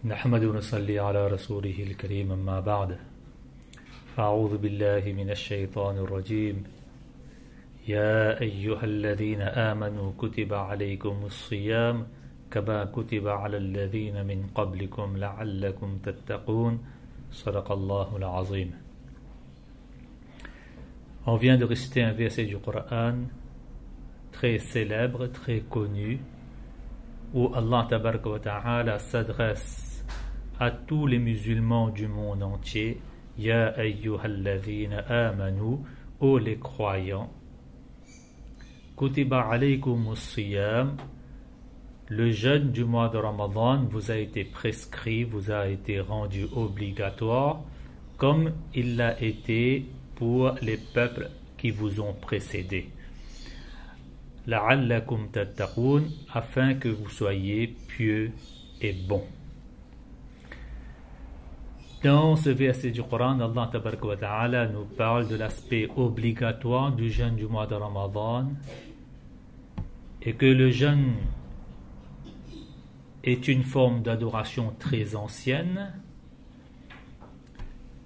نحمد ونصلي على رسوله الكريم أما بعد فأعوذ بالله من الشيطان الرجيم يا أيها الذين آمنوا كتب عليكم الصيام كما كتب على الذين من قبلكم لعلكم تتقون صدق الله العظيم. On vient de réciter un verset du Coran très célèbre, très connu, où Allah Tabaraka wa Ta'ala s'adresse à tous les musulmans du monde entier. Ya ayyuhalladhina amanu, ô les croyants. Kutiba alaykumus siyam, le jeûne du mois de Ramadan vous a été prescrit, vous a été rendu obligatoire, comme il l'a été pour les peuples qui vous ont précédés. La'allakum tattaqoun, afin que vous soyez pieux et bons. Dans ce verset du Coran, Allah Tabaraka wa Ta'ala nous parle de l'aspect obligatoire du jeûne du mois de Ramadan et que le jeûne est une forme d'adoration très ancienne.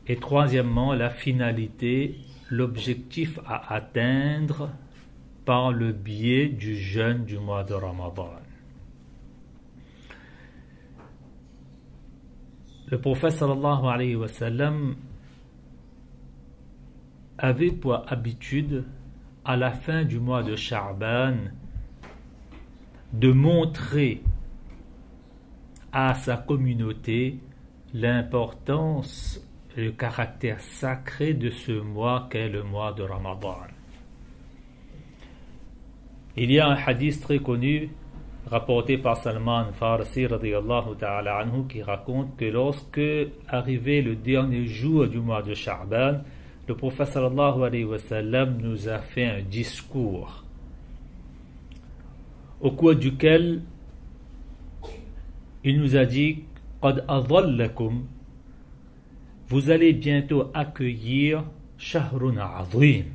Et troisièmement, la finalité, l'objectif à atteindre par le biais du jeûne du mois de Ramadan. Le prophète sallallahu alayhi wa sallam avait pour habitude, à la fin du mois de Sha'ban, de montrer à sa communauté l'importance et le caractère sacré de ce mois qu'est le mois de Ramadan. Il y a un hadith très connu rapporté par Salman Farsi radiyallahu ta'ala anhu qui raconte que lorsque arrivé le dernier jour du mois de Sha'ban, le prophète sallallahu alayhi wa sallam nous a fait un discours au cours duquel il nous a dit qad adhallakum, vous allez bientôt accueillir shahrun azim,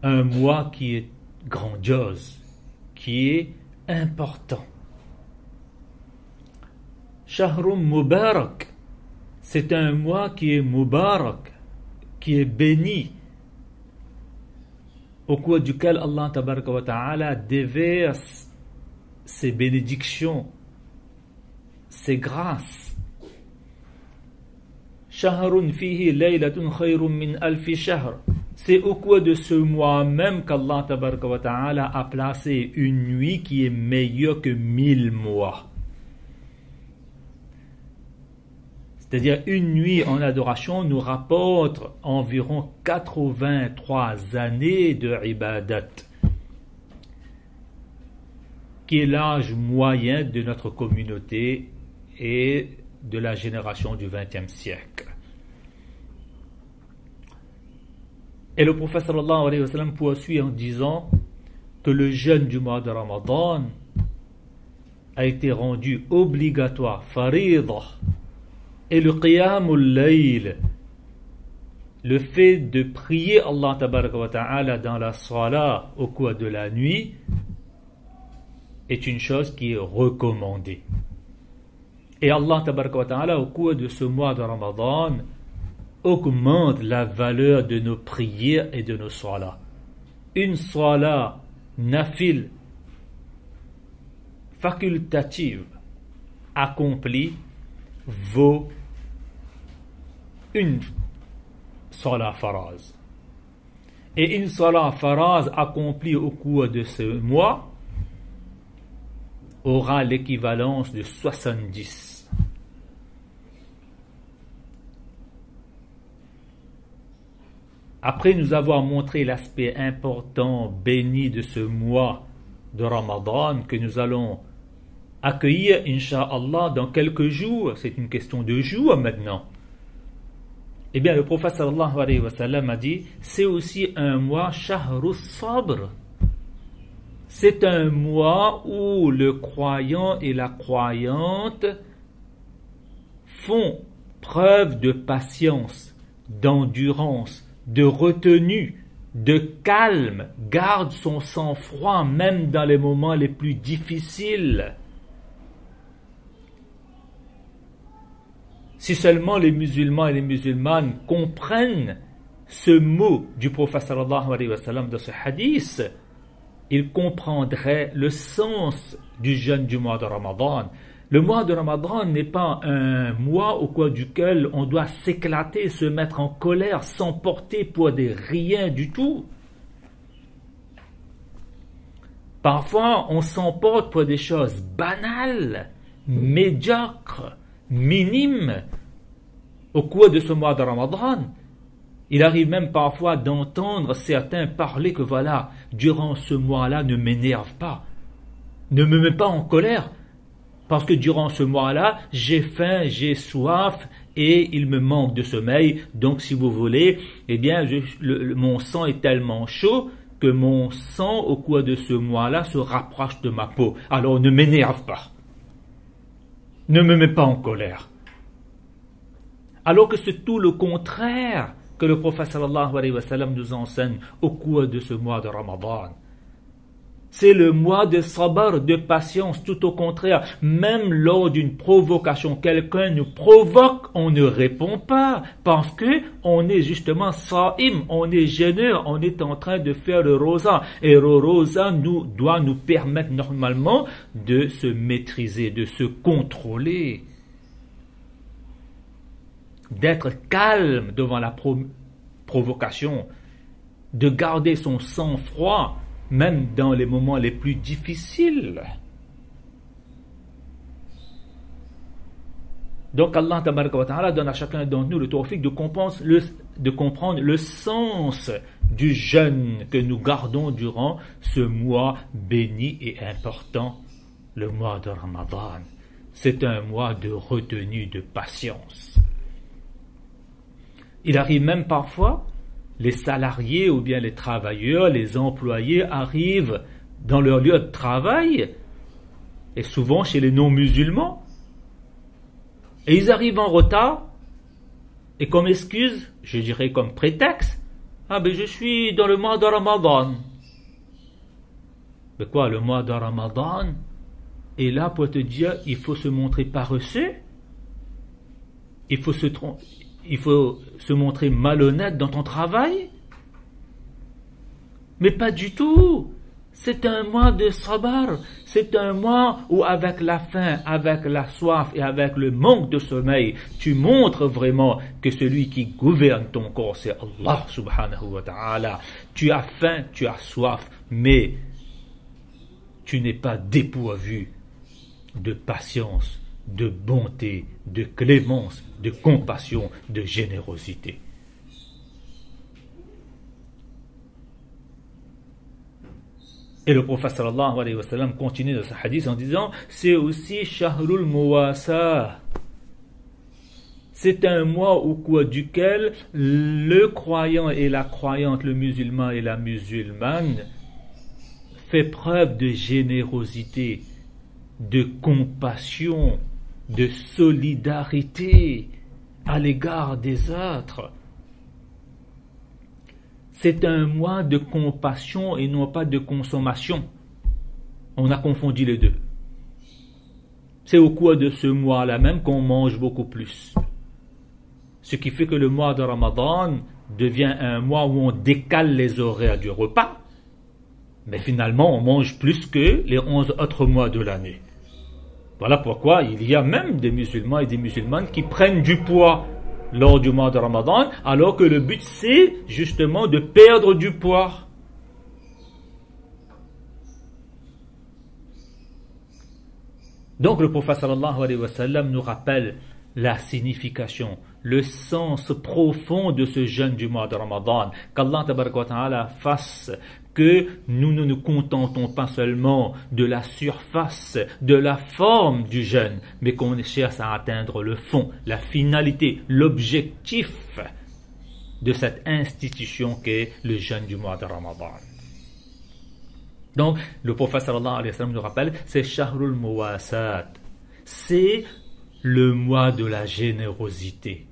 un mois qui est grandiose, qui est important. Shahrum Mubarak, c'est un mois qui est Mubarak, qui est béni, au cours duquel Allah Tabaraka wa Ta'ala déverse ses bénédictions, ses grâces. Shahrun fihi laylatun khayrun min alfi shahr. C'est au cours de ce mois même qu'Allah Tabaraka wa Ta'ala a placé une nuit qui est meilleure que 1000 mois. C'est-à-dire une nuit en adoration nous rapporte environ 83 années de ibadat, qui est l'âge moyen de notre communauté et de la génération du XXe siècle. Et le prophète sallallahu alayhi wa sallam poursuit en disant que le jeûne du mois de Ramadan a été rendu obligatoire, farida, et le qiyamul layl, le fait de prier Allah tabaraka wa ta'ala dans la salat au cours de la nuit, est une chose qui est recommandée. Et Allah tabaraka wa ta'ala au cours de ce mois de Ramadan augmente la valeur de nos prières et de nos salats. Une salat nafil facultative accomplie vaut une salat faraz. Et une salat faraz accomplie au cours de ce mois aura l'équivalence de 70. Après nous avoir montré l'aspect important, béni de ce mois de Ramadan que nous allons accueillir, Inch'Allah, dans quelques jours, c'est une question de jours maintenant. Eh bien, le prophète sallallahu alayhi wa sallam a dit, c'est aussi un mois shahrus sabr. C'est un mois où le croyant et la croyante font preuve de patience, d'endurance, de retenue, de calme, garde son sang-froid même dans les moments les plus difficiles. Si seulement les musulmans et les musulmanes comprennent ce mot du prophète sallallahu alayhi wa sallam de ce hadith, ils comprendraient le sens du jeûne du mois de Ramadan. Le mois de Ramadan n'est pas un mois au cours duquel on doit s'éclater, se mettre en colère, s'emporter pour des rien du tout. Parfois, on s'emporte pour des choses banales, médiocres, minimes au cours de ce mois de Ramadan. Il arrive même parfois d'entendre certains parler que voilà, durant ce mois-là, ne m'énerve pas, ne me mets pas en colère, parce que durant ce mois-là, j'ai faim, j'ai soif et il me manque de sommeil. Donc, si vous voulez, eh bien, mon sang est tellement chaud que mon sang, au cours de ce mois-là, se rapproche de ma peau. Alors, ne m'énerve pas, ne me mets pas en colère. Alors que c'est tout le contraire que le prophète sallallahu alayhi wa sallam nous enseigne au cours de ce mois de Ramadan. C'est le mois de sabr, de patience, tout au contraire. Même lors d'une provocation, quelqu'un nous provoque, on ne répond pas, parce que on est justement sa'im, on est jeûneur, on est en train de faire le rosa. Et le rosa doit nous permettre normalement de se maîtriser, de se contrôler, d'être calme devant la provocation, de garder son sang-froid, même dans les moments les plus difficiles. Donc Allah tabaraka wa ta'ala donne à chacun d'entre nous le tawfiq de comprendre le sens du jeûne que nous gardons durant ce mois béni et important, le mois de Ramadan. C'est un mois de retenue, de patience. Il arrive même parfois, les salariés ou bien les travailleurs, les employés arrivent dans leur lieu de travail, et souvent chez les non-musulmans, et ils arrivent en retard, et comme excuse, je dirais comme prétexte, ah ben je suis dans le mois de Ramadan. Mais quoi, le mois de Ramadan est là pour te dire, il faut se montrer paresseux, il faut se montrer malhonnête dans ton travail? Mais pas du tout. C'est un mois de sabr. C'est un mois où avec la faim, avec la soif et avec le manque de sommeil, tu montres vraiment que celui qui gouverne ton corps, c'est Allah subhanahu wa ta'ala. Tu as faim, tu as soif, mais tu n'es pas dépourvu de patience, de bonté, de clémence, de compassion, de générosité. Et le prophète sallallahu alayhi wa sallam continue de ce hadith en disant, c'est aussi Shahrul Muwasa. C'est un mois au cours duquel le croyant et la croyante, le musulman et la musulmane fait preuve de générosité, de compassion, de solidarité à l'égard des autres. C'est un mois de compassion et non pas de consommation. On a confondu les deux. C'est au cours de ce mois-là même qu'on mange beaucoup plus. Ce qui fait que le mois de Ramadan devient un mois où on décale les horaires du repas, mais finalement on mange plus que les 11 autres mois de l'année. Voilà pourquoi il y a même des musulmans et des musulmanes qui prennent du poids lors du mois de Ramadan, alors que le but c'est justement de perdre du poids. Donc le prophète sallallahu alayhi wa sallam nous rappelle la signification, le sens profond de ce jeûne du mois de Ramadan, qu'Allah tabaraka wa ta'ala fasse que nous ne nous contentons pas seulement de la surface, de la forme du jeûne, mais qu'on cherche à atteindre le fond, la finalité, l'objectif de cette institution qu'est le jeûne du mois de Ramadan. Donc, le prophète sallallahu alayhi wa sallam nous rappelle, c'est Shahrul Muwasat, c'est le mois de la générosité.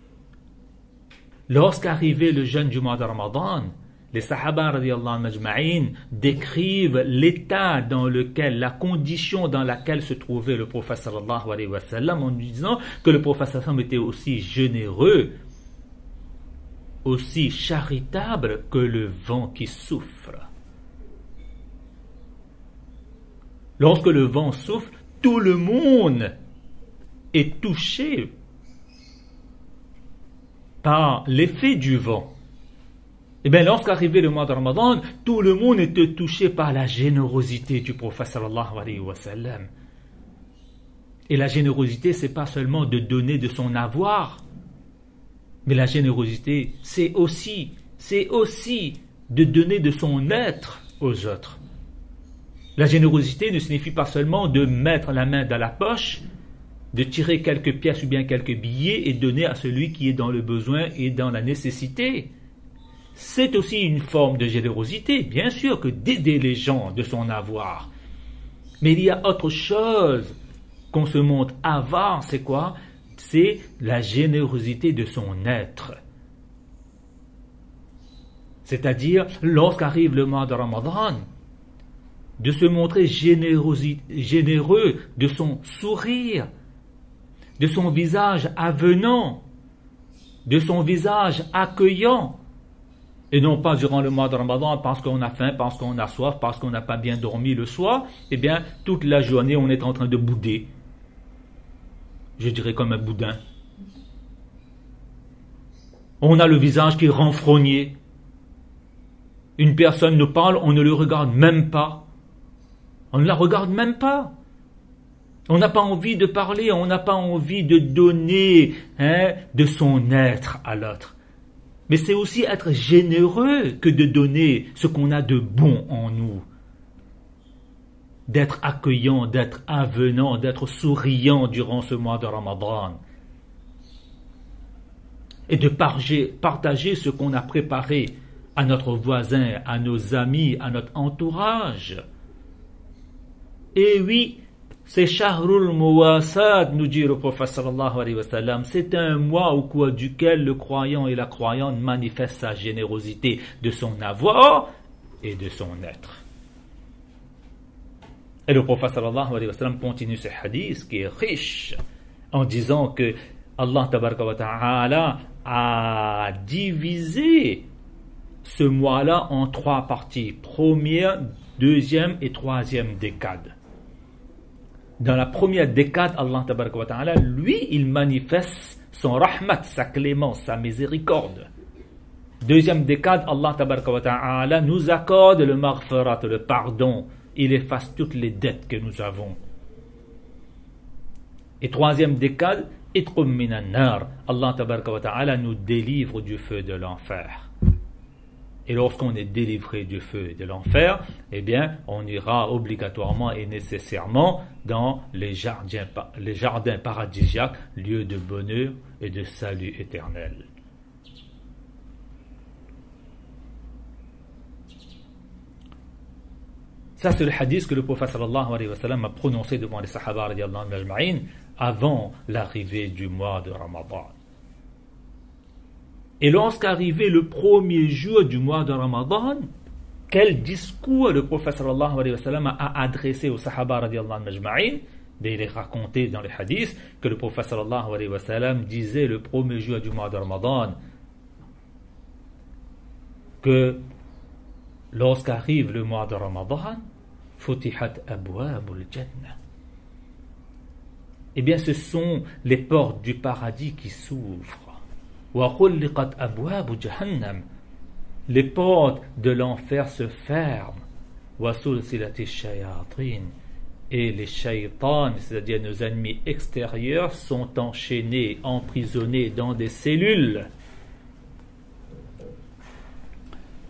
Lorsqu'arrivait le jeûne du mois de Ramadan, les Sahaba radiyallahu anhum ajma'in décrivent l'état dans lequel, la condition dans laquelle se trouvait le prophète sallallahu alayhi wa sallam, en disant que le prophète sallallahu alayhi wa sallam était aussi généreux, aussi charitable que le vent qui souffle. Lorsque le vent souffle, tout le monde est touché par l'effet du vent. Et bien, lorsqu'arrivait le mois de Ramadan, tout le monde était touché par la générosité du prophète sallallahu alayhi wa sallam. Et la générosité, c'est pas seulement de donner de son avoir, mais la générosité, c'est aussi de donner de son être aux autres. La générosité ne signifie pas seulement de mettre la main dans la poche, de tirer quelques pièces ou bien quelques billets et donner à celui qui est dans le besoin et dans la nécessité. C'est aussi une forme de générosité, bien sûr, que d'aider les gens de son avoir. Mais il y a autre chose qu'on se montre avare, c'est quoi? C'est la générosité de son être. C'est-à-dire, lorsqu'arrive le mois de Ramadan, de se montrer généreux de son sourire, de son visage avenant, de son visage accueillant, et non pas durant le mois de Ramadan parce qu'on a faim, parce qu'on a soif, parce qu'on n'a pas bien dormi le soir, eh bien toute la journée on est en train de bouder, je dirais comme un boudin. On a le visage qui est renfrogné. Une personne nous parle, on ne le regarde même pas. On ne la regarde même pas. On n'a pas envie de parler, on n'a pas envie de donner de son être à l'autre. Mais c'est aussi être généreux que de donner ce qu'on a de bon en nous. D'être accueillant, d'être avenant, d'être souriant durant ce mois de Ramadan. Et de partager ce qu'on a préparé à notre voisin, à nos amis, à notre entourage. Et oui, c'est Shahrul Muwasad, nous dit le prophète sallallahu alayhi wa sallam. C'est un mois au cours duquel le croyant et la croyante manifestent sa générosité de son avoir et de son être. Et le prophète sallallahu alayhi wa sallam continue ce hadith qui est riche en disant que Allah tabaraka wa ta'ala a divisé ce mois-là en 3 parties. Première, deuxième et troisième décade. Dans la première décade, Allah tabaraka wa ta'ala, lui, il manifeste son rahmat, sa clémence, sa miséricorde. Deuxième décade, Allah tabaraka wa ta'ala nous accorde le maghfirat, le pardon. Il efface toutes les dettes que nous avons. Et troisième décade, itqum minan nar. Allah tabaraka wa ta'ala nous délivre du feu de l'enfer. Et lorsqu'on est délivré du feu de l'enfer, eh bien, on ira obligatoirement et nécessairement dans les jardins paradisiaques, lieux de bonheur et de salut éternel. Ça, c'est le hadith que le prophète sallallahu alayhi wa sallam a prononcé devant les sahaba radiyallahu anhum ajma'in avant l'arrivée du mois de Ramadan. Et lorsqu'arrivait le premier jour du mois de Ramadan, quel discours le prophète sallallahu alayhi wa sallam a adressé aux sahaba radiyallahu anhum ajma'in? Il est raconté dans les hadiths que le prophète sallallahu alayhi wa sallam disait le premier jour du mois de Ramadan que lorsqu'arrive le mois de Ramadan, futihat abwabul jannah. Eh bien, ce sont les portes du paradis qui s'ouvrent. Les portes de l'enfer se ferment. Et les shaitans, c'est-à-dire nos ennemis extérieurs, sont enchaînés, emprisonnés dans des cellules.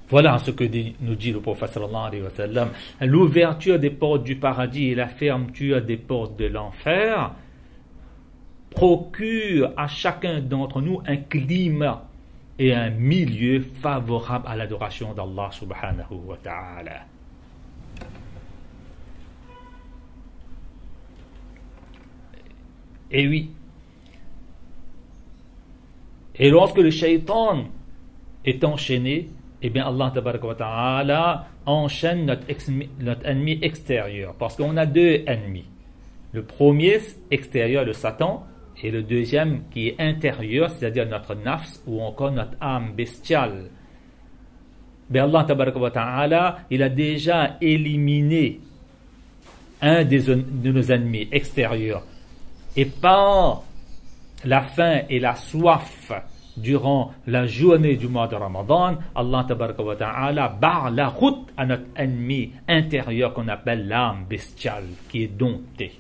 Voilà ce que nous dit le prophète sallallahu alayhi wa sallam. L'ouverture des portes du paradis et la fermeture des portes de l'enfer procure à chacun d'entre nous un climat et un milieu favorable à l'adoration d'Allah subhanahu wa ta'ala. Et oui. Et lorsque le shaitan est enchaîné, eh bien Allah tabaraka wa ta'ala enchaîne notre ennemi extérieur. Parce qu'on a deux ennemis. Le premier extérieur, le Satan, et le deuxième qui est intérieur, c'est-à-dire notre nafs ou encore notre âme bestiale. Mais Allah tabaraka wa ta'ala, il a déjà éliminé un de nos ennemis extérieurs. Et par la faim et la soif durant la journée du mois de Ramadan, Allah tabaraka wa ta'ala barre la route à notre ennemi intérieur qu'on appelle l'âme bestiale, qui est domptée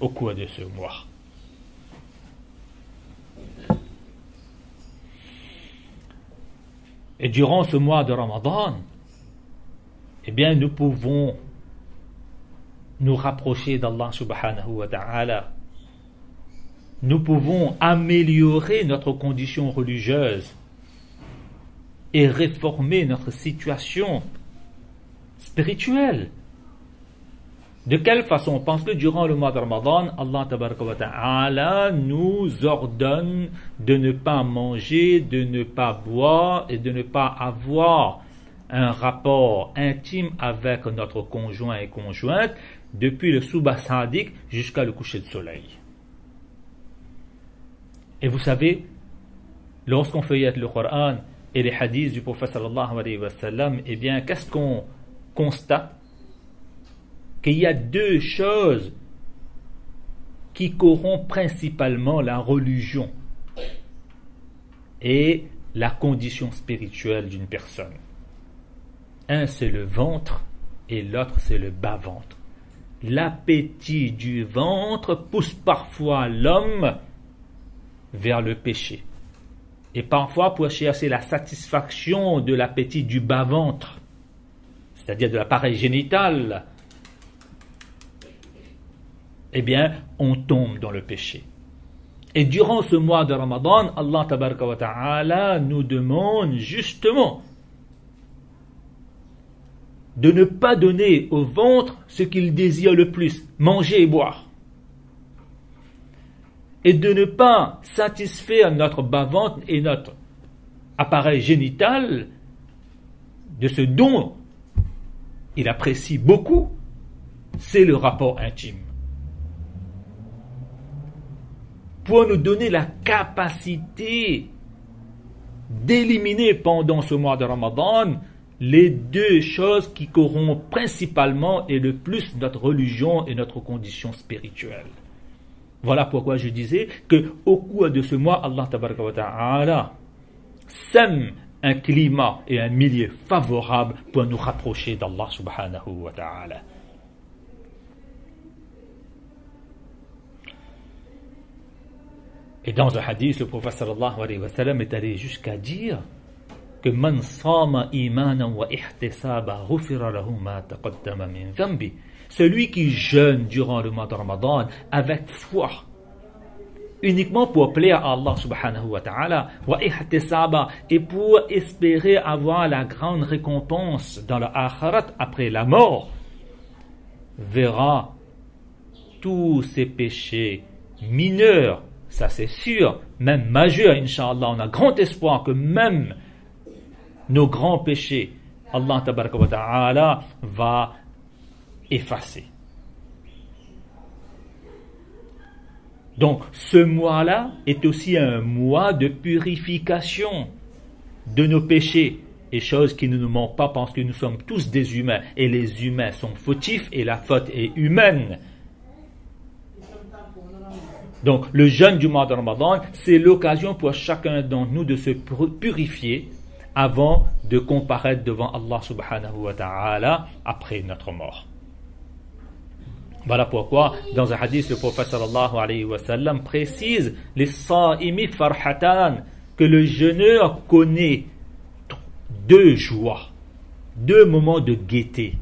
au cours de ce mois. Et durant ce mois de Ramadan, eh bien, nous pouvons nous rapprocher d'Allah subhanahu wa ta'ala. Nous pouvons améliorer notre condition religieuse et réformer notre situation spirituelle. De quelle façon? Parce que durant le mois de Ramadan, Allah tabaraka wa ta'ala nous ordonne de ne pas manger, de ne pas boire et de ne pas avoir un rapport intime avec notre conjoint et conjointe depuis le subah sadiq jusqu'à le coucher de soleil. Et vous savez, lorsqu'on feuillette le Coran et les hadiths du prophète sallallahu alayhi wa sallam, eh bien, qu'est-ce qu'on constate? Qu'il y a deux choses qui corrompent principalement la religion et la condition spirituelle d'une personne. Un, c'est le ventre et l'autre, c'est le bas-ventre. L'appétit du ventre pousse parfois l'homme vers le péché. Et parfois, pour chercher la satisfaction de l'appétit du bas-ventre, c'est-à-dire de l'appareil génital, eh bien, on tombe dans le péché. Et durant ce mois de Ramadan, Allah tabaraka wa ta'ala nous demande justement de ne pas donner au ventre ce qu'il désire le plus, manger et boire. Et de ne pas satisfaire notre bas-ventre et notre appareil génital de ce dont il apprécie beaucoup, c'est le rapport intime. Pour nous donner la capacité d'éliminer pendant ce mois de Ramadan les deux choses qui corrompent principalement et le plus notre religion et notre condition spirituelle. Voilà pourquoi je disais qu'au cours de ce mois, Allah tabaraka wa ta'ala sème un climat et un milieu favorable pour nous rapprocher d'Allah subhanahu wa ta'ala. Et dans un hadith, le prophète sallallahu alayhi wa sallam est allé jusqu'à dire que man sama imanan wa ihtisaba ghufira lahu ma taqaddama min dhanbi. Celui qui jeûne durant le mois de Ramadan avec foi, uniquement pour plaire à Allah subhanahu wa ta'ala, wa ihtisaba, et pour espérer avoir la grande récompense dans l'akhirat après la mort, verra tous ses péchés mineurs, ça c'est sûr, même majeurs, Inch'Allah, on a grand espoir que même nos grands péchés, Allah tabaraka wa ta'ala va effacer. Donc ce mois-là est aussi un mois de purification de nos péchés, et choses qui ne nous manquent pas parce que nous sommes tous des humains, et les humains sont fautifs et la faute est humaine. Donc le jeûne du mois de Ramadan, c'est l'occasion pour chacun d'entre nous de se purifier avant de comparaître devant Allah subhanahu wa ta'ala après notre mort. Voilà pourquoi dans un hadith le prophète sallallahu alayhi wa sallam précise les sa'imi farhatan, que le jeûneur connaît deux joies, deux moments de gaieté.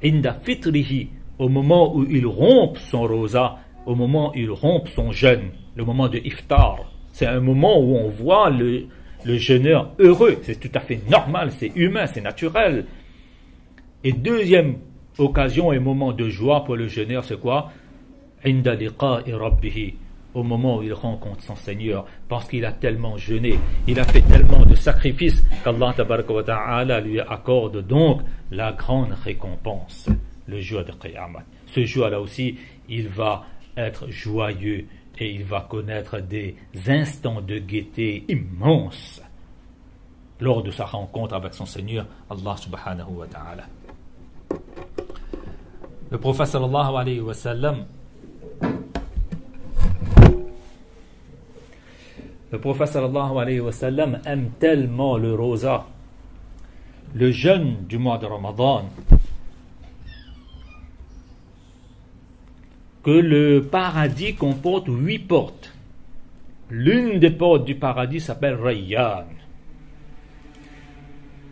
Inda fitrihi, au moment où il rompt son rosa, au moment où il rompt son jeûne, le moment de iftar. C'est un moment où on voit le jeûneur heureux, c'est tout à fait normal, c'est humain, c'est naturel. Et deuxième occasion et moment de joie pour le jeûneur, c'est quoi? Inda liqa'i rabbihi, au moment où il rencontre son Seigneur, parce qu'il a tellement jeûné, il a fait tellement de sacrifices qu'Allah tabaraka wa ta'ala lui accorde donc la grande récompense, le jour de Qiyamah. Ce jour-là aussi, il va être joyeux et il va connaître des instants de gaieté immenses lors de sa rencontre avec son Seigneur, Allah subhanahu wa ta'ala. Le prophète sallallahu alayhi wa sallam, aime tellement le roza, le jeûne du mois de Ramadan, que le paradis comporte 8 portes. L'une des portes du paradis s'appelle Rayyan.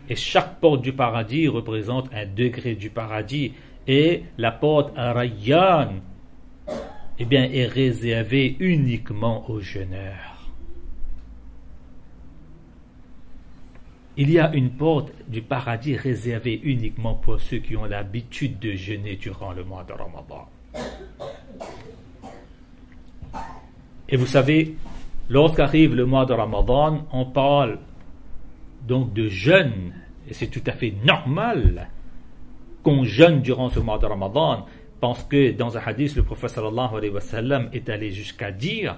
Et chaque porte du paradis représente un degré du paradis. Et la porte à Rayyan, eh bien, est réservée uniquement aux jeûneurs. Il y a une porte du paradis réservée uniquement pour ceux qui ont l'habitude de jeûner durant le mois de Ramadan. Et vous savez, lorsqu'arrive le mois de Ramadan, on parle donc de jeûne, et c'est tout à fait normal qu'on jeûne durant ce mois de Ramadan, parce que dans un hadith, le prophète sallallahu alayhi wa sallam est allé jusqu'à dire: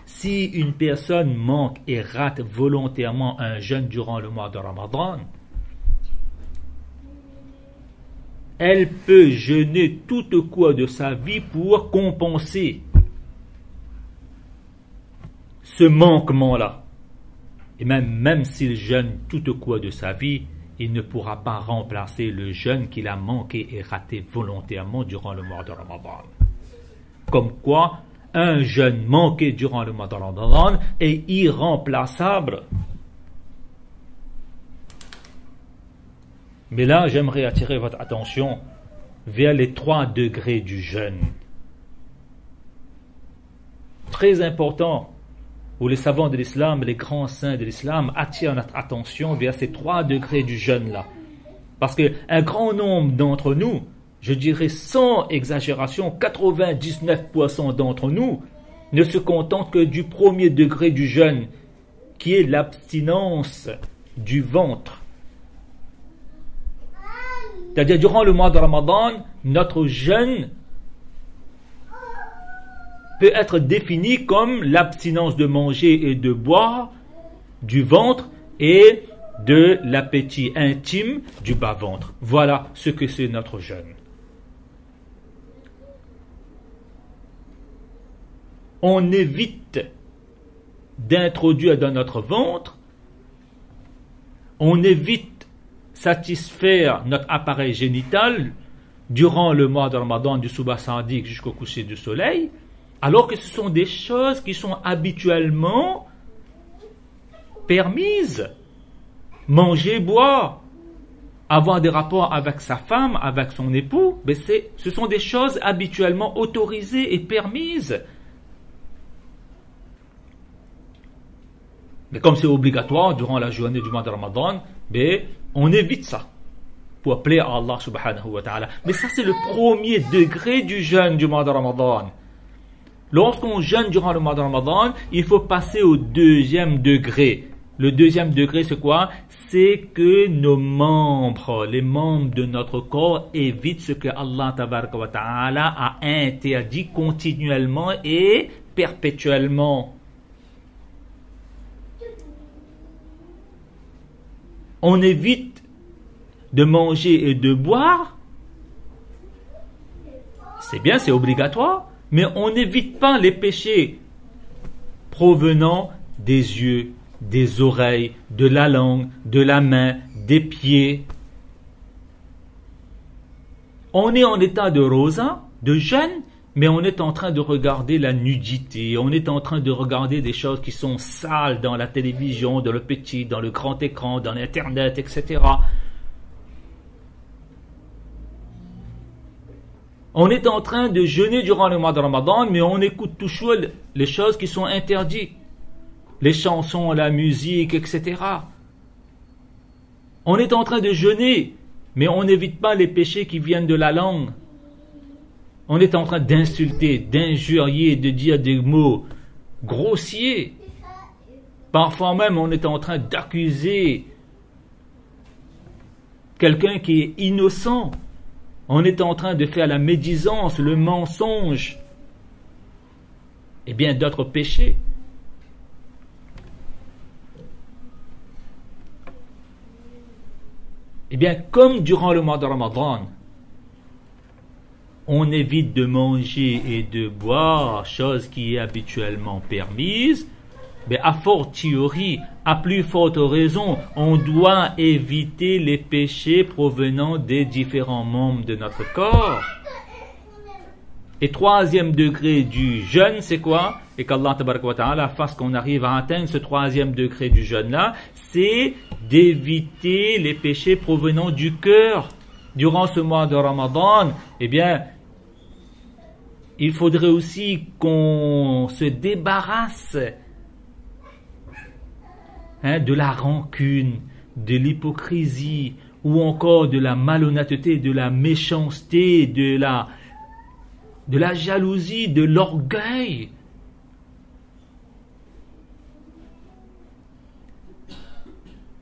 si une personne manque et rate volontairement un jeûne durant le mois de Ramadan, elle peut jeûner tout au cours de sa vie pour compenser ce manquement-là. Et même s'il jeûne tout au cours de sa vie, il ne pourra pas remplacer le jeûne qu'il a manqué et raté volontairement durant le mois de Ramadan. Comme quoi, un jeûne manqué durant le mois de Ramadan est irremplaçable. Mais là, j'aimerais attirer votre attention vers les 3 degrés du jeûne. Très important, où les savants de l'islam, les grands saints de l'islam attirent notre attention vers ces 3 degrés du jeûne-là. Parce qu'un grand nombre d'entre nous, je dirais sans exagération, 99% d'entre nous ne se contentent que du premier degré du jeûne, qui est l'abstinence du ventre. C'est-à-dire, durant le mois de Ramadan, notre jeûne peut être défini comme l'abstinence de manger et de boire, du ventre et de l'appétit intime du bas-ventre. Voilà ce que c'est notre jeûne. On évite d'introduire dans notre ventre, on évite satisfaire notre appareil génital durant le mois de Ramadan du Subha Sadiq jusqu'au coucher du soleil, alors que ce sont des choses qui sont habituellement permises. Manger, boire, avoir des rapports avec sa femme, avec son époux, mais ce sont des choses habituellement autorisées et permises. Mais comme c'est obligatoire durant la journée du mois de Ramadan, on évite ça pour plaire à Allah subhanahu wa ta'ala. Mais ça, c'est le premier degré du jeûne du mois de Ramadan. Lorsqu'on jeûne durant le mois de Ramadan, il faut passer au deuxième degré. Le deuxième degré, c'est quoi? C'est que nos membres, les membres de notre corps, évitent ce que Allah tabaraka wa ta'ala a interdit continuellement et perpétuellement. On évite de manger et de boire. C'est bien, c'est obligatoire. Mais on n'évite pas les péchés provenant des yeux, des oreilles, de la langue, de la main, des pieds. On est en état de rosa, de jeûne, mais on est en train de regarder la nudité, on est en train de regarder des choses qui sont sales dans la télévision, dans le petit, dans le grand écran, dans l'internet, etc. On est en train de jeûner durant le mois de Ramadan, mais on écoute toujours les choses qui sont interdites. Les chansons, la musique, etc. On est en train de jeûner, mais on n'évite pas les péchés qui viennent de la langue. On est en train d'insulter, d'injurier, de dire des mots grossier. Parfois même, on est en train d'accuser quelqu'un qui est innocent. On est en train de faire la médisance, le mensonge et bien d'autres péchés. Eh bien, comme durant le mois de Ramadan, on évite de manger et de boire, chose qui est habituellement permise, mais a fortiori, à plus forte raison, on doit éviter les péchés provenant des différents membres de notre corps. Et troisième degré du jeûne, c'est quoi? Et qu'Allah tabaraka wa ta'ala fasse qu'on arrive à atteindre ce troisième degré du jeûne-là, c'est d'éviter les péchés provenant du cœur. Durant ce mois de Ramadan, eh bien, il faudrait aussi qu'on se débarrasse de la rancune, de l'hypocrisie, ou encore de la malhonnêteté, de la méchanceté, de la jalousie, de l'orgueil.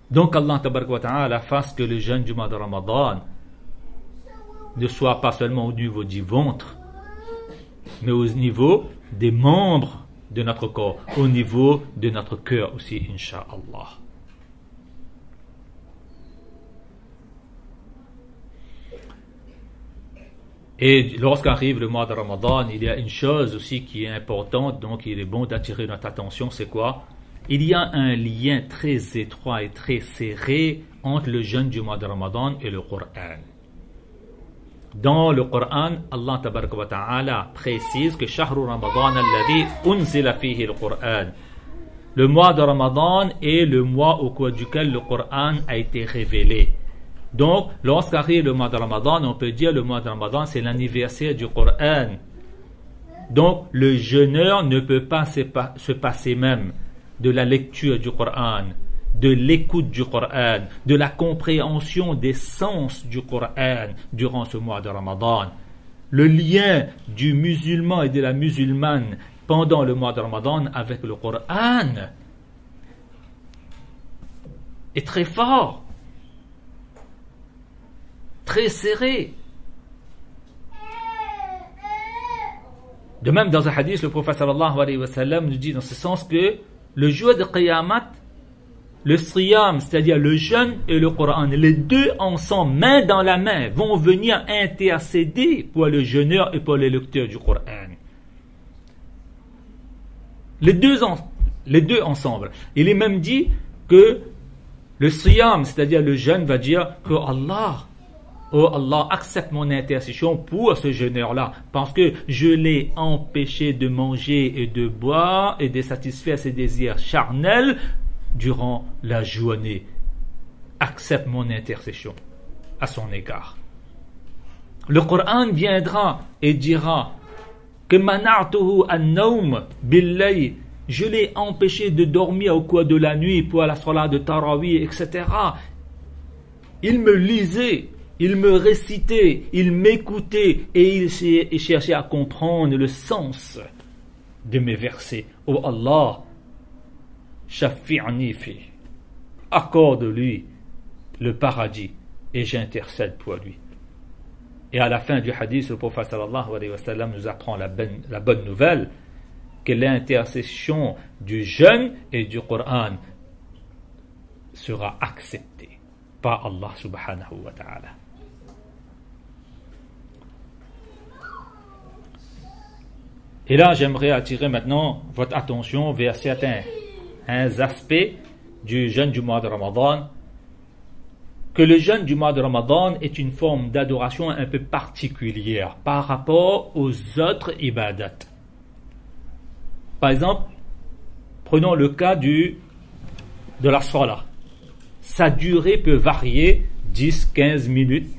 Donc Allah tabaraka wa ta'ala fasse que le jeûne du mois de Ramadan ne soit pas seulement au niveau du ventre, mais au niveau des membres de notre corps, au niveau de notre cœur aussi, incha'Allah. Et lorsqu'arrive le mois de Ramadan, il y a une chose aussi qui est importante, donc il est bon d'attirer notre attention, c'est quoi? Il y a un lien très étroit et très serré entre le jeûne du mois de Ramadan et le Coran. Dans le Coran, Allah tabaraka wa ta'ala précise que Shahru Ramadan alladhi unzila fihi al-Qur'an. Le mois de Ramadan est le mois au cours duquel le Coran a été révélé. Donc, lorsqu'arrive le mois de Ramadan, on peut dire le mois de Ramadan, c'est l'anniversaire du Coran. Donc, le jeûneur ne peut pas se passer même de la lecture du Coran, de l'écoute du Coran, de la compréhension des sens du Coran durant ce mois de Ramadan. Le lien du musulman et de la musulmane pendant le mois de Ramadan avec le Coran est très fort, très serré. De même, dans un hadith, le prophète sallallahu alayhi wa sallam nous dit dans ce sens que le jour de Qiyamah, le siyam, c'est-à-dire le jeûne et le Coran, les deux ensemble, main dans la main, vont venir intercéder pour le jeûneur et pour les lecteurs du Coran. Les deux ensemble. Il est même dit que le siyam, c'est-à-dire le jeûne, va dire que Allah, oh Allah, accepte mon intercession pour ce jeûneur-là, parce que je l'ai empêché de manger et de boire et de satisfaire ses désirs charnels durant la journée. Accepte mon intercession à son égard. Le Coran viendra et dira que mana'tuhu an-nawm bil-layl, je l'ai empêché de dormir au cours de la nuit pour la salat de Tarawih, etc. Il me lisait, il me récitait, il m'écoutait et il cherchait à comprendre le sens de mes versets. Oh Allah, shafi'ni fi, accorde-lui le paradis et j'intercède pour lui. Et à la fin du hadith, le prophète sallallahu alayhi wa sallam nous apprend la bonne nouvelle que l'intercession du jeûne et du Coran sera acceptée par Allah subhanahu wa ta'ala. Et là, j'aimerais attirer maintenant votre attention vers certains aspects du jeûne du mois de Ramadan. Que le jeûne du mois de Ramadan est une forme d'adoration un peu particulière par rapport aux autres ibadats. Par exemple, prenons le cas de la salat. Sa durée peut varier 10-15 minutes,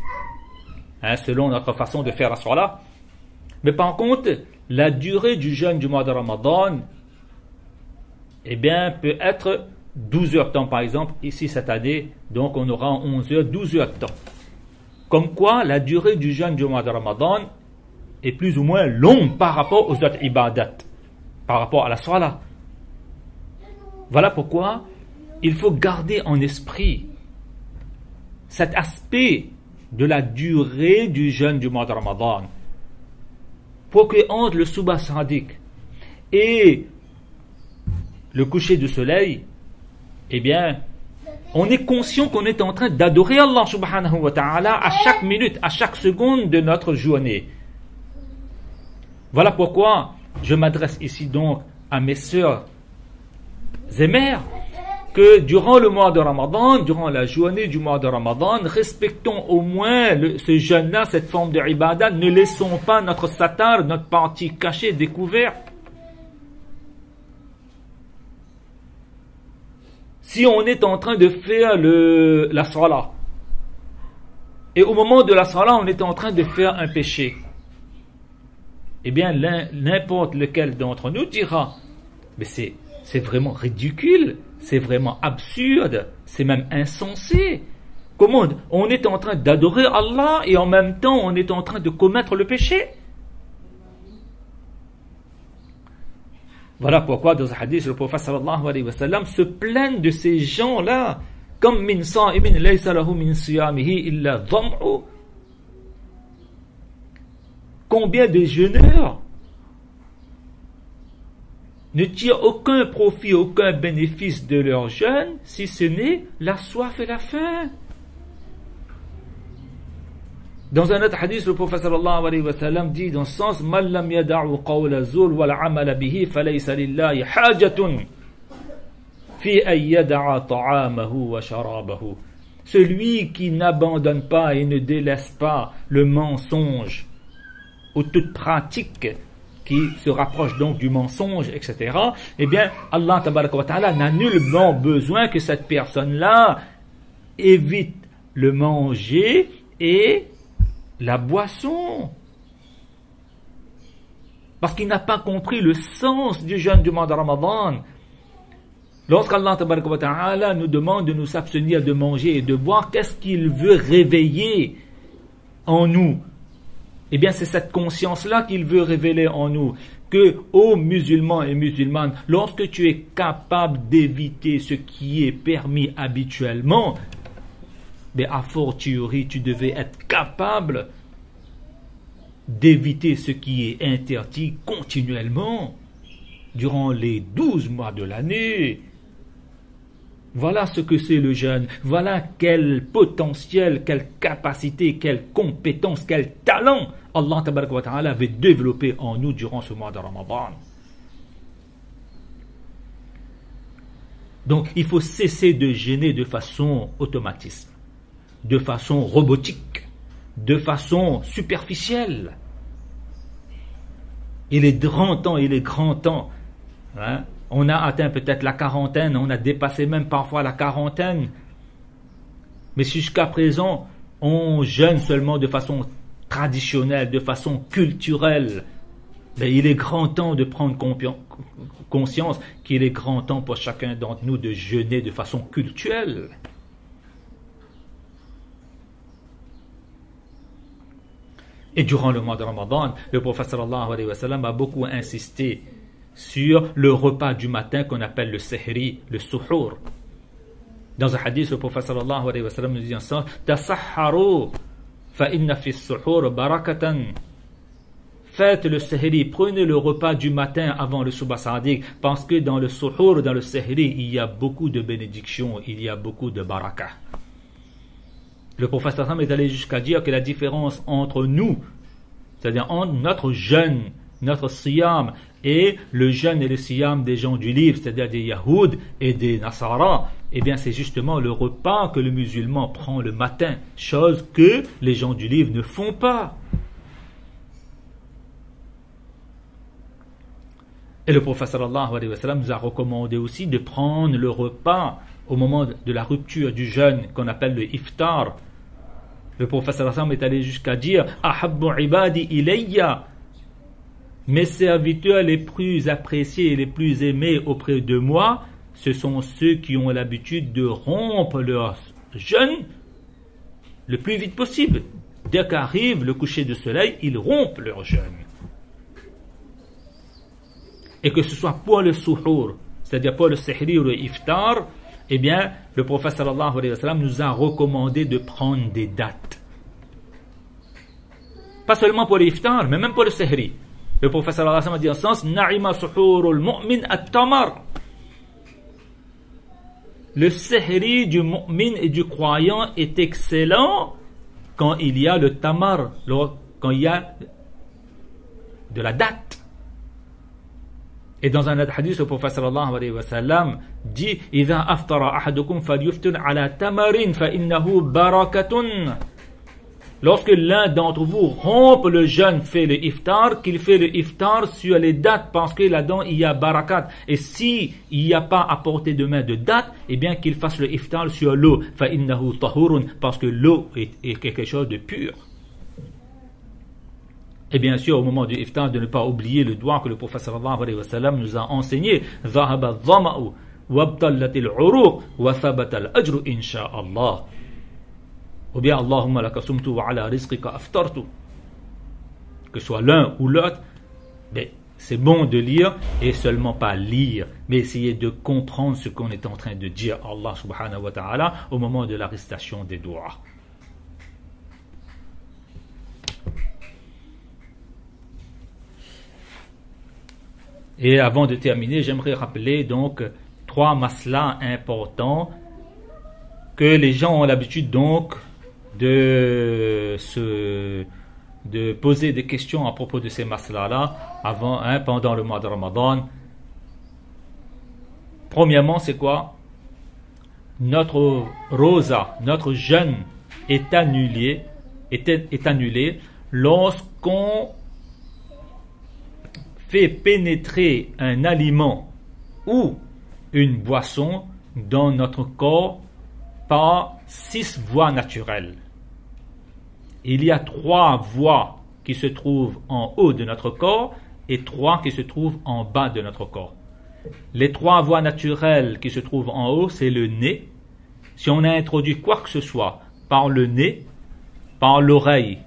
selon notre façon de faire la salat. Mais par contre, la durée du jeûne du mois de Ramadan, eh bien, peut être 12 heures de temps, par exemple, ici cette année, donc on aura 11 heures, 12 heures de temps. Comme quoi, la durée du jeûne du mois de Ramadan est plus ou moins longue par rapport aux autres ibadats, par rapport à la salat. Voilà pourquoi il faut garder en esprit cet aspect de la durée du jeûne du mois de Ramadan. Pour que entre le Subh Sadiq et le coucher du soleil, eh bien, on est conscient qu'on est en train d'adorer Allah subhanahu wa ta'ala à chaque minute, à chaque seconde de notre journée. Voilà pourquoi je m'adresse ici donc à mes sœurs et mères, que durant le mois de Ramadan, durant la journée du mois de Ramadan, respectons au moins ce jeûne-là, cette forme de ibadah, ne laissons pas notre satar, notre partie cachée, découverte. Si on est en train de faire la salat, et au moment de la salat, on est en train de faire un péché, eh bien, n'importe lequel d'entre nous dira, mais c'est vraiment ridicule, c'est vraiment absurde, c'est même insensé. Comment on est en train d'adorer Allah et en même temps on est en train de commettre le péché? Voilà pourquoi dans un hadith, le prophète sallallahu alayhi wa sallam se plaint de ces gens-là, comme min sa'imin laysa lahu min siyamihi illa dham'u. Combien de jeûneurs ne tirent aucun profit, aucun bénéfice de leur jeûne, si ce n'est la soif et la faim. Dans un autre hadith, le prophète sallallahu alayhi wa sallam dit dans ce sens, Man lam yada'u qawla zur wal amala bihi falaysa lillahi hajatun fi an yada'a ta'amahu wa sharabahu. Celui qui n'abandonne pas et ne délaisse pas le mensonge ou toute pratique qui se rapproche donc du mensonge, etc., eh bien, Allah tabaraka wa ta'ala n'a nullement besoin que cette personne-là évite le manger et la boisson. Parce qu'il n'a pas compris le sens du jeûne du mois de Ramadan. Lorsqu'Allah tabaraka wa ta'ala nous demande de nous abstenir de manger et de boire, qu'est-ce qu'il veut réveiller en nous? Eh bien, c'est cette conscience-là qu'il veut révéler en nous, que, ô musulmans et musulmanes, lorsque tu es capable d'éviter ce qui est permis habituellement, mais a fortiori, tu devais être capable d'éviter ce qui est interdit continuellement, durant les 12 mois de l'année. Voilà ce que c'est le jeûne. Voilà quel potentiel, quelle capacité, quelle compétence, quel talent Allah tabaraka wa ta'ala avait développé en nous durant ce mois de Ramadan. Donc il faut cesser de jeûner de façon automatisme, de façon robotique, de façon superficielle. Il est grand temps, hein? On a atteint peut-être la quarantaine, on a dépassé même parfois la quarantaine. Mais jusqu'à présent, on jeûne seulement de façon traditionnelle, de façon culturelle. Mais il est grand temps de prendre conscience qu'il est grand temps pour chacun d'entre nous de jeûner de façon culturelle. Et durant le mois de Ramadan, le prophète sallallahu alayhi wa sallam a beaucoup insisté sur le repas du matin qu'on appelle le sehri, le suhour. Dans un hadith, le prophète sallallahu alayhi wa sallam nous dit en sens, tasahharu fa inna fi suhour barakatan. Faites le sehri, prenez le repas du matin avant le Subh Sadiq, parce que dans le suhour, dans le sehri, il y a beaucoup de bénédictions, il y a beaucoup de barakah. Le prophète sallallahu alayhi wa sallam est allé jusqu'à dire que la différence entre nous, c'est-à-dire entre notre jeûne, notre siyam, et le jeûne et le siyam des gens du livre, c'est-à-dire des Yahoud et des Nasara, eh bien c'est justement le repas que le musulman prend le matin, chose que les gens du livre ne font pas. Et le prophète sallallahu alayhi wa sallam nous a recommandé aussi de prendre le repas au moment de la rupture du jeûne qu'on appelle le iftar. Le prophète sallallahu alayhi wa sallam est allé jusqu'à dire « Ahabbu ibadi ilayya » mes serviteurs les plus appréciés et les plus aimés auprès de moi, ce sont ceux qui ont l'habitude de rompre leur jeûne le plus vite possible. Dès qu'arrive le coucher du soleil, ils rompent leur jeûne. Et que ce soit pour le suhour, c'est-à-dire pour le sihri ou le iftar, eh bien, le prophète sallallahu alayhi wa sallam nous a recommandé de prendre des dates. Pas seulement pour l'iftar, mais même pour le sihri. Le prophète sallallahu alayhi wa sallam a dit en sens, Na'ima suhurul mu'min at-tamar. Le sihri du mu'min et du croyant est excellent quand il y a le tamar, quand il y a de la date. Et dans un autre hadith, le prophète sallallahu alayhi wa sallam dit إِذَا أَفْطَرَ أَحَدُكُمْ فَلْيُفْتِرْ عَلَى تَمَرٍ فَإِنَّهُ بَرَكَةٌ. Lorsque l'un d'entre vous rompt le jeûne, fait le iftar, qu'il fait le iftar sur les dates, parce que là-dedans il y a barakat. Et si il n'y a pas à portée de main de date, eh bien qu'il fasse le iftar sur l'eau. فَإِنَّهُ طَهُورٌ, parce que l'eau est quelque chose de pur. Et bien sûr, au moment du iftar, de ne pas oublier le doigt que le prophète sallallahu alayhi wa sallam nous a enseigné. ذَهَبَ الظَّمَأُ وَابْتَلَّتِ الْعُرُوقُ وَثَبَتَ الْأَجْرُ إِنْ شَاءَ اللَّهِ. Ou bien Allahumma laka sumtu wa ala rizqika aftartu. Que ce soit l'un ou l'autre, mais c'est bon de lire et seulement pas lire, mais essayer de comprendre ce qu'on est en train de dire à Allah subhanahu wa ta'ala au moment de la récitation des doigts. Et avant de terminer, j'aimerais rappeler donc 3 maslas importants que les gens ont l'habitude donc de poser des questions à propos de ces maslas-là pendant le mois de Ramadan. Premièrement, c'est quoi? Notre rosa, notre jeûne est annulé lorsqu'on fait pénétrer un aliment ou une boisson dans notre corps par 6 voies naturelles. Il y a 3 voies qui se trouvent en haut de notre corps et 3 qui se trouvent en bas de notre corps. Les 3 voies naturelles qui se trouvent en haut, c'est le nez. Si on a introduit quoi que ce soit par le nez, par l'oreille,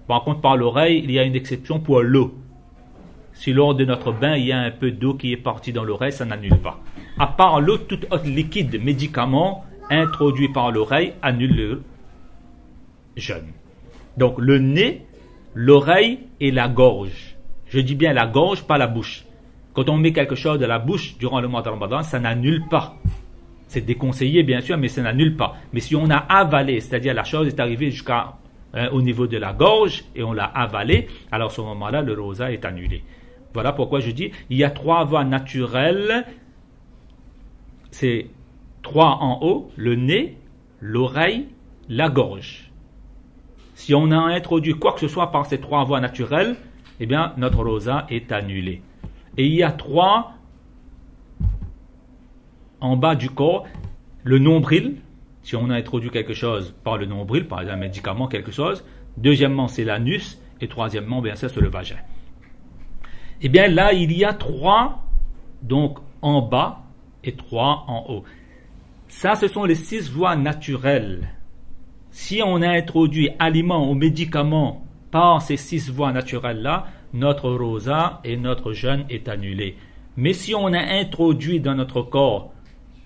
par contre par l'oreille, il y a une exception pour l'eau. Si lors de notre bain, il y a un peu d'eau qui est partie dans l'oreille, ça n'annule pas. À part l'eau, tout autre liquide, médicament, introduit par l'oreille, annule le jeûne. Donc le nez, l'oreille et la gorge. Je dis bien la gorge, pas la bouche. Quand on met quelque chose dans la bouche durant le mois de Ramadan, ça n'annule pas. C'est déconseillé bien sûr, mais ça n'annule pas. Mais si on a avalé, c'est-à-dire la chose est arrivée au niveau de la gorge et on l'a avalé, alors à ce moment-là, le rosa est annulé. Voilà pourquoi je dis, il y a 3 voies naturelles. C'est 3 en haut, le nez, l'oreille, la gorge. Si on a introduit quoi que ce soit par ces 3 voies naturelles, eh bien notre rosa est annulé. Et il y a 3 en bas du corps, le nombril. Si on a introduit quelque chose par le nombril, par exemple un médicament, quelque chose. Deuxièmement, c'est l'anus. Et troisièmement, bien sûr, c'est le vagin. Eh bien là, il y a 3 donc en bas et 3 en haut. Ça, ce sont les 6 voies naturelles. Si on a introduit aliments ou médicaments par ces 6 voies naturelles-là, notre rosa et notre jeûne est annulé. Mais si on a introduit dans notre corps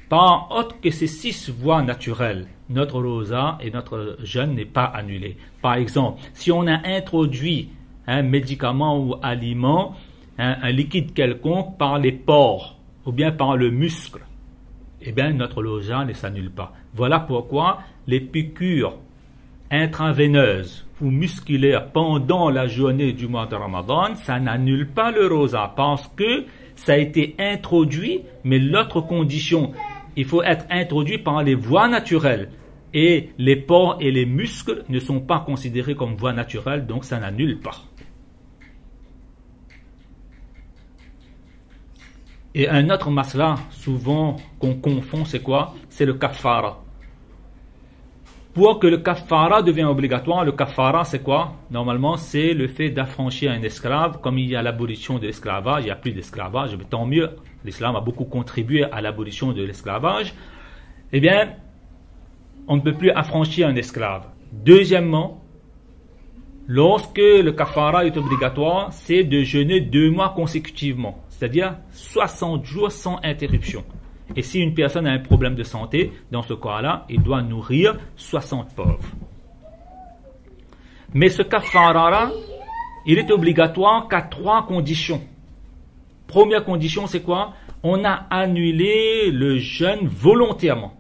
par autre que ces 6 voies naturelles, notre rosa et notre jeûne n'est pas annulé. Par exemple, si on a introduit un médicament ou aliment, un liquide quelconque par les pores ou bien par le muscle, eh bien notre rosa ne s'annule pas. Voilà pourquoi les piqûres intraveineuses ou musculaires pendant la journée du mois de Ramadan, ça n'annule pas le rosa parce que ça a été introduit, mais l'autre condition, il faut être introduit par les voies naturelles. Et les pores et les muscles ne sont pas considérés comme voies naturelles, donc ça n'annule pas. Et un autre masla, souvent qu'on confond, c'est quoi? C'est le kaffara. Pour que le kaffara devienne obligatoire, le kaffara c'est quoi? Normalement c'est le fait d'affranchir un esclave. Comme il y a l'abolition de l'esclavage, il n'y a plus d'esclavage, mais tant mieux, l'islam a beaucoup contribué à l'abolition de l'esclavage. Eh bien, on ne peut plus affranchir un esclave. Deuxièmement, lorsque le kafara est obligatoire, c'est de jeûner 2 mois consécutivement, c'est-à-dire 60 jours sans interruption. Et si une personne a un problème de santé, dans ce cas-là, il doit nourrir 60 pauvres. Mais ce kafara, il est obligatoire qu'à 3 conditions. Première condition, c'est quoi? On a annulé le jeûne volontairement.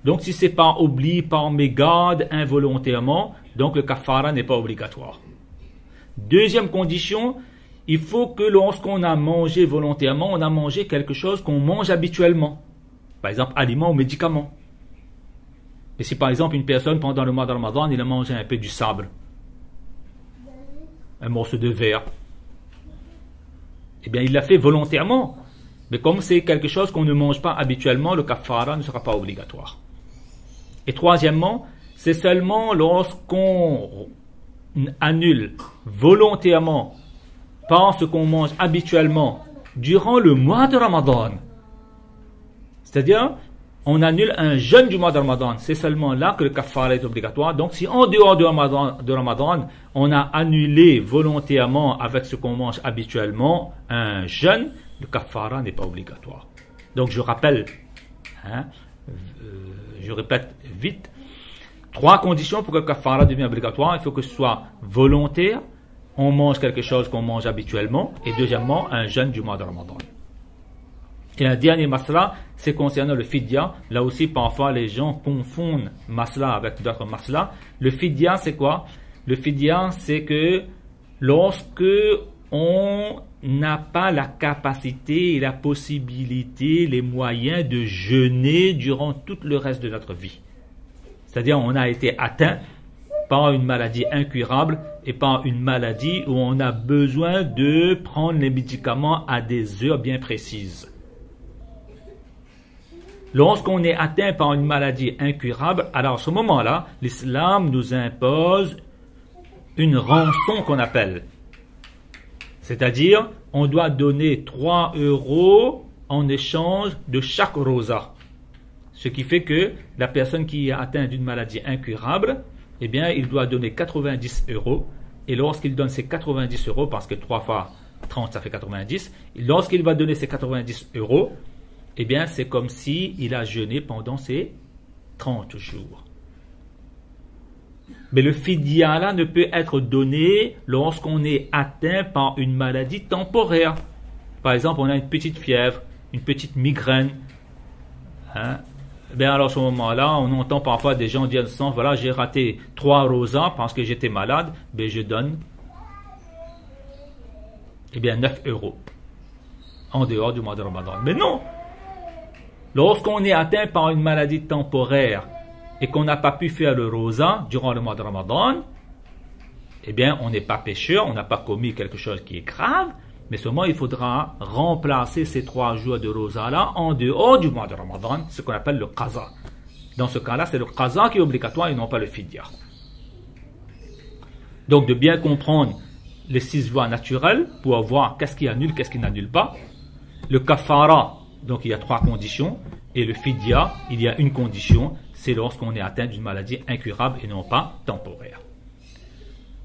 Donc, si c'est par oubli, par mégarde, involontairement, donc le kafara n'est pas obligatoire. Deuxième condition, il faut que lorsqu'on a mangé volontairement, on a mangé quelque chose qu'on mange habituellement. Par exemple, aliments ou médicaments. Et si par exemple une personne, pendant le mois de Ramadan, il a mangé un peu du sable, un morceau de verre, eh bien il l'a fait volontairement. Mais comme c'est quelque chose qu'on ne mange pas habituellement, le kafara ne sera pas obligatoire. Et troisièmement, c'est seulement lorsqu'on annule volontairement par ce qu'on mange habituellement durant le mois de Ramadan. C'est-à-dire, on annule un jeûne du mois de Ramadan. C'est seulement là que le kafara est obligatoire. Donc, si en dehors de Ramadan, on a annulé volontairement avec ce qu'on mange habituellement un jeûne, le kafara n'est pas obligatoire. Donc, je rappelle, je répète vite, 3 conditions pour que le kafara devienne obligatoire. Il faut que ce soit volontaire, on mange quelque chose qu'on mange habituellement, et deuxièmement, un jeûne du mois de Ramadan. Et un dernier masla, c'est concernant le fidya. Là aussi, parfois, les gens confondent masla avec d'autres masla. Le fidya, c'est quoi? Le fidya, c'est que lorsque on n'a pas la capacité et la possibilité, les moyens de jeûner durant tout le reste de notre vie. C'est-à-dire, on a été atteint par une maladie incurable et par une maladie où on a besoin de prendre les médicaments à des heures bien précises. Lorsqu'on est atteint par une maladie incurable, alors à ce moment-là, l'islam nous impose une rançon qu'on appelle. C'est-à-dire, on doit donner 3 € en échange de chaque rosa. Ce qui fait que la personne qui est atteinte d'une maladie incurable, eh bien, il doit donner 90 €. Et lorsqu'il donne ces 90 €, parce que 3 fois 30, ça fait 90, lorsqu'il va donner ces 90 €, eh bien, c'est comme s'il a jeûné pendant ces 30 jours. Mais le fidya là ne peut être donné lorsqu'on est atteint par une maladie temporaire. Par exemple, on a une petite fièvre, une petite migraine. Bien alors à ce moment-là, on entend parfois des gens dire « Voilà, j'ai raté 3 rosas parce que j'étais malade. » Ben, je donne 9 € en dehors du mois de Ramadan. Mais non! Lorsqu'on est atteint par une maladie temporaire et qu'on n'a pas pu faire le rosa durant le mois de Ramadan, eh bien, on n'est pas pécheur, on n'a pas commis quelque chose qui est grave, mais seulement il faudra remplacer ces 3 jours de rosa-là en dehors du mois de Ramadan, ce qu'on appelle le qaza. Dans ce cas-là, c'est le qaza qui est obligatoire et non pas le fidya. Donc, de bien comprendre les 6 lois naturelles pour voir qu'est-ce qui annule, qu'est-ce qui n'annule pas. Le kafara, donc il y a 3 conditions, et le fidya, il y a une condition, c'est lorsqu'on est atteint d'une maladie incurable et non pas temporaire.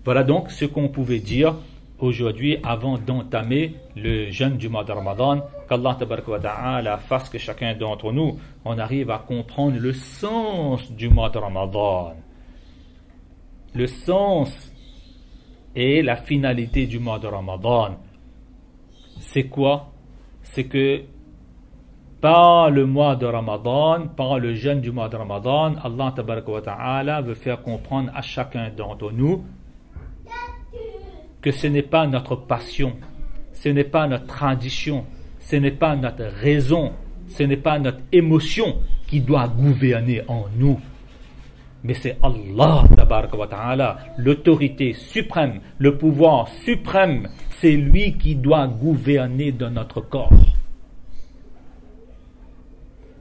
Voilà donc ce qu'on pouvait dire aujourd'hui avant d'entamer le jeûne du mois de Ramadan. Qu'Allah tabaraka wa ta'ala fasse que chacun d'entre nous, on arrive à comprendre le sens du mois de Ramadan. Le sens et la finalité du mois de Ramadan. C'est quoi? C'est que par le mois de Ramadan, par le jeûne du mois de Ramadan, Allah tabaraka wa ta'ala veut faire comprendre à chacun d'entre nous que ce n'est pas notre passion, ce n'est pas notre tradition, ce n'est pas notre raison, ce n'est pas notre émotion qui doit gouverner en nous. Mais c'est Allah tabaraka wa ta'ala, l'autorité suprême, le pouvoir suprême, c'est lui qui doit gouverner dans notre corps.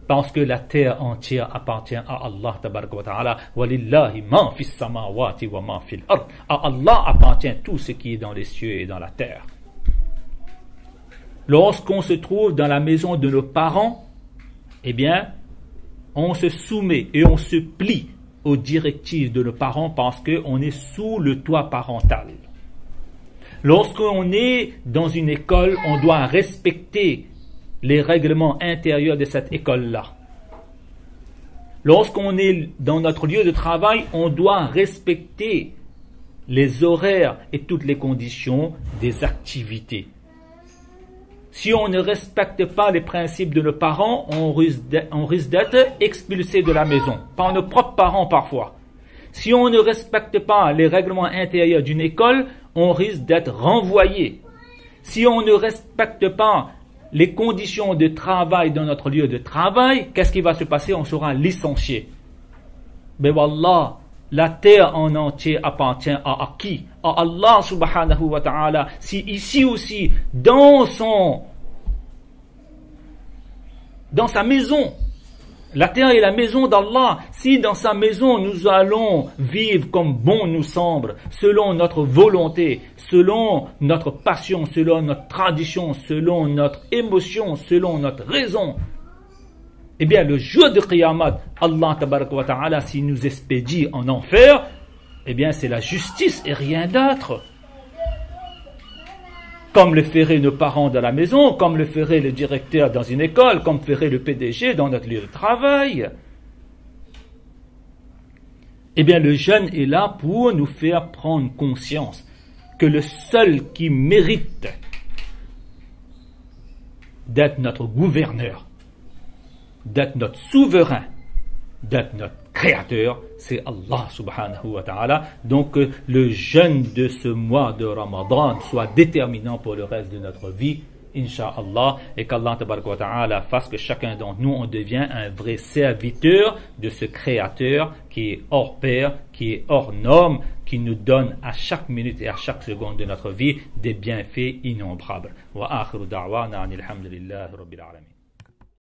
Parce que la terre entière appartient à Allah tabaraka wa ta'ala. Walillahi ma fis samawati wa ma fil ard. À Allah appartient tout ce qui est dans les cieux et dans la terre. Lorsqu'on se trouve dans la maison de nos parents, eh bien, on se soumet et on se plie aux directives de nos parents parce qu'on est sous le toit parental. Lorsqu'on est dans une école, on doit respecter les règlements intérieurs de cette école-là. Lorsqu'on est dans notre lieu de travail, on doit respecter les horaires et toutes les conditions des activités. Si on ne respecte pas les principes de nos parents, on risque d'être expulsé de la maison, par nos propres parents parfois. Si on ne respecte pas les règlements intérieurs d'une école, on risque d'être renvoyé. Si on ne respecte pas les conditions de travail dans notre lieu de travail, qu'est-ce qui va se passer? On sera licencié. Mais wallah, la terre en entier appartient à qui? À Allah subhanahu wa ta'ala. Si ici aussi, dans sa maison, la terre est la maison d'Allah. Si dans sa maison nous allons vivre comme bon nous semble, selon notre volonté, selon notre passion, selon notre tradition, selon notre émotion, selon notre raison, eh bien le jour de Qiyamah, Allah tabaraka wa ta'ala, s'il nous expédie en enfer, eh bien c'est la justice et rien d'autre. Comme le feraient nos parents dans la maison, comme le ferait le directeur dans une école, comme ferait le PDG dans notre lieu de travail. Eh bien, le jeûne est là pour nous faire prendre conscience que le seul qui mérite d'être notre gouverneur, d'être notre souverain, d'être notre créateur, c'est Allah subhanahu wa ta'ala. Donc le jeûne de ce mois de Ramadan soit déterminant pour le reste de notre vie, Inch'Allah, et qu'Allah tabaraka wa ta'ala fasse que chacun d'entre nous on devient un vrai serviteur de ce créateur qui est hors pair, qui est hors norme, qui nous donne à chaque minute et à chaque seconde de notre vie des bienfaits innombrables. Wa akhiru da'wana anil hamdulillahi rabbil alamin.